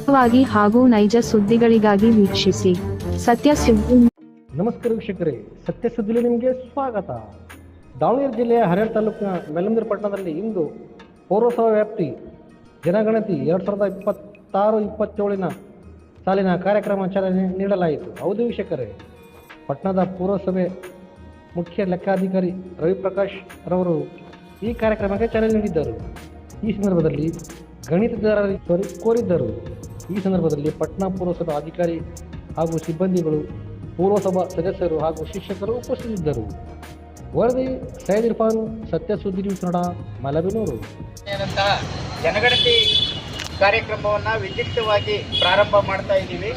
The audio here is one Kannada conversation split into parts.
ನಿಖರವಾಗಿ ಹಾಗೂ ನೈಜ ಸುದ್ದಿಗಳಿಗಾಗಿ ವೀಕ್ಷಿಸಿ ಸತ್ಯ ಸುದ್ದಿ. ನಮಸ್ಕಾರ ವೀಕ್ಷಕರೇ, ಸತ್ಯ ಸುದ್ದಿಲಿ ನಿಮಗೆ ಸ್ವಾಗತ. ದಾವಣಗೆರೆ ಜಿಲ್ಲೆಯ ಹರೇಡ್ ತಾಲೂಕಿನ ಮೆಲಂದೂರು ಪಟ್ಟಣದಲ್ಲಿ ಇಂದು ಪೌರಸಭಾ ವ್ಯಾಪ್ತಿ ಜನಗಣತಿ 2026-27 ಸಾಲಿನ ಕಾರ್ಯಕ್ರಮ ಚಾಲನೆ ನೀಡಲಾಯಿತು. ಹೌದು ವೀಕ್ಷಕರೇ, ಪಟ್ಟಣದ ಪೌರಸಭೆ ಮುಖ್ಯ ಲೆಕ್ಕಾಧಿಕಾರಿ ರವಿಪ್ರಕಾಶ್ ರವರು ಈ ಕಾರ್ಯಕ್ರಮಕ್ಕೆ ಚಾಲನೆ ನೀಡಿದ್ದರು. ಈ ಸಂದರ್ಭದಲ್ಲಿ ಗಣಿತದಾರರಿಗೆ ಕೋರಿದ್ದರು. ಈ ಸಂದರ್ಭದಲ್ಲಿ ಪಟ್ಟಣ ಪೌರಸಭಾ ಅಧಿಕಾರಿ ಹಾಗೂ ಸಿಬ್ಬಂದಿಗಳು, ಪೌರಸಭಾ ಸದಸ್ಯರು ಹಾಗೂ ಶಿಕ್ಷಕರು ಉಪಸ್ಥಿತರಿದ್ದರು. ವರದಿ ಸೈಯದ್ ಇರ್ಫಾನ್, ಸತ್ಯ ಸುದ್ದಿ ನ್ಯೂಸ್ ಕನ್ನಡ, ಮಲೆಬೆನ್ನೂರು. ಜನಗಣತಿ ಕಾರ್ಯಕ್ರಮವನ್ನು ವಿದ್ಯುಕ್ತವಾಗಿ ಪ್ರಾರಂಭ ಮಾಡ್ತಾ ಇದ್ದೀವಿ.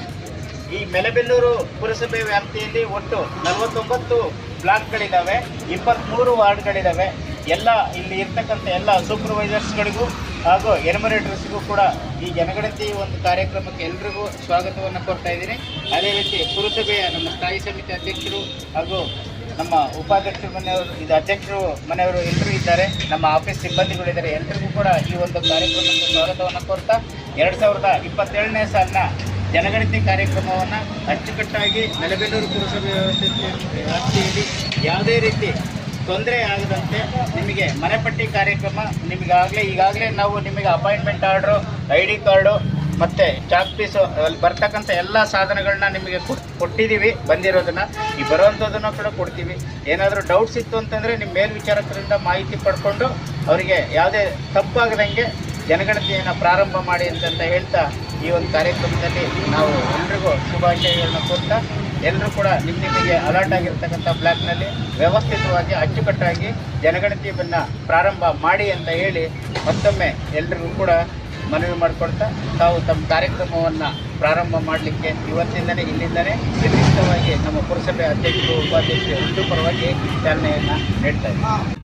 ಈ ಮೆಲೆಬೆನ್ನೂರು ಪುರಸಭೆ ವ್ಯಾಪ್ತಿಯಲ್ಲಿ ಒಟ್ಟು 49 ಬ್ಲಾಕ್ಗಳಿದ್ದಾವೆ, 23 ವಾರ್ಡ್ಗಳಿದ್ದಾವೆ. ಎಲ್ಲ ಇಲ್ಲಿ ಇರ್ತಕ್ಕಂಥ ಎಲ್ಲ ಸೂಪರ್ವೈಸರ್ಸ್ಗಳಿಗೂ ಹಾಗೂ ಎನ್ಯುಮರೇಟರ್ಸ್ಗೂ ಕೂಡ ಈ ಜನಗಣತಿ ಒಂದು ಕಾರ್ಯಕ್ರಮಕ್ಕೆ ಎಲ್ರಿಗೂ ಸ್ವಾಗತವನ್ನು ಕೊಡ್ತಾ ಇದ್ದೀನಿ. ಅದೇ ರೀತಿ ಪುರಸಭೆಯ ನಮ್ಮ ಸ್ಥಾಯಿ ಸಮಿತಿ ಅಧ್ಯಕ್ಷರು ಹಾಗೂ ನಮ್ಮ ಉಪಾಧ್ಯಕ್ಷರ ಮನೆಯವರು, ಅಧ್ಯಕ್ಷರು ಮನೆಯವರು ಎಲ್ಲರೂ ಇದ್ದಾರೆ, ನಮ್ಮ ಆಫೀಸ್ ಸಿಬ್ಬಂದಿಗಳಿದ್ದಾರೆ. ಎಲ್ಲರಿಗೂ ಕೂಡ ಈ ಒಂದು ಕಾರ್ಯಕ್ರಮಕ್ಕೆ ಸ್ವಾಗತವನ್ನು ಕೊಡ್ತಾ 2027ನೇ ಸಾಲಿನ ಜನಗಣತಿ ಕಾರ್ಯಕ್ರಮವನ್ನು ಅಚ್ಚುಕಟ್ಟಾಗಿ ಮೆಲೆಬೆನ್ನೂರು ಪುರಸಭೆ ವ್ಯಾಪ್ತಿಯಲ್ಲಿ ಯಾವುದೇ ರೀತಿ ತೊಂದರೆ ಆಗದಂತೆ ನಿಮಗೆ ಮನೆಪಟ್ಟಿ ಕಾರ್ಯಕ್ರಮ ಈಗಾಗಲೇ ನಾವು ನಿಮಗೆ ಅಪಾಯಿಂಟ್ಮೆಂಟ್ ಆರ್ಡ್ರು, ID ಕಾರ್ಡು ಮತ್ತು ಚಾಕ್ ಪೀಸು ಅಲ್ಲಿ ಬರ್ತಕ್ಕಂಥ ಎಲ್ಲ ಸಾಧನಗಳನ್ನ ನಿಮಗೆ ಕೊಟ್ಟಿದ್ದೀವಿ. ಬಂದಿರೋದನ್ನು ಈ ಬರುವಂಥದ್ದನ್ನು ಕೂಡ ಕೊಡ್ತೀವಿ. ಏನಾದರೂ ಡೌಟ್ಸ್ ಇತ್ತು ಅಂತಂದರೆ ನಿಮ್ಮ ಮೇಲ್ವಿಚಾರಕರಿಂದ ಮಾಹಿತಿ ಪಡ್ಕೊಂಡು ಅವರಿಗೆ ಯಾವುದೇ ತಪ್ಪಾಗದಂಗೆ ಜನಗಣತಿಯನ್ನು ಪ್ರಾರಂಭ ಮಾಡಿ ಅಂತ ಹೇಳ್ತಾ ಈ ಒಂದು ಕಾರ್ಯಕ್ರಮದಲ್ಲಿ ನಾವು ಎಲ್ರಿಗೂ ಶುಭಾಶಯಗಳನ್ನ ಕೊಡ್ತಾ ಎಲ್ಲರೂ ಕೂಡ ನಿಮಗೆ ಅಲರ್ಟ್ ಆಗಿರ್ತಕ್ಕಂಥ ಬ್ಲಾಕ್ನಲ್ಲಿ ವ್ಯವಸ್ಥಿತವಾಗಿ ಅಚ್ಚುಕಟ್ಟಾಗಿ ಜನಗಣತಿಯನ್ನು ಪ್ರಾರಂಭ ಮಾಡಿ ಅಂತ ಹೇಳಿ ಮತ್ತೊಮ್ಮೆ ಎಲ್ರಿಗೂ ಕೂಡ ಮನವಿ ಮಾಡಿಕೊಡ್ತಾ ತಾವು ತಮ್ಮ ಕಾರ್ಯಕ್ರಮವನ್ನು ಪ್ರಾರಂಭ ಮಾಡಲಿಕ್ಕೆ ಇಲ್ಲಿಂದನೇ ನಿರ್ದಿಷ್ಟವಾಗಿ ನಮ್ಮ ಪುರಸಭೆ ಅಧ್ಯಕ್ಷರು, ಉಪಾಧ್ಯಕ್ಷರು ಎಲ್ಲರೂ ಪರವಾಗಿ ಚಾಲನೆಯನ್ನು ನೀಡ್ತಾ ಇದ್ದೀವಿ.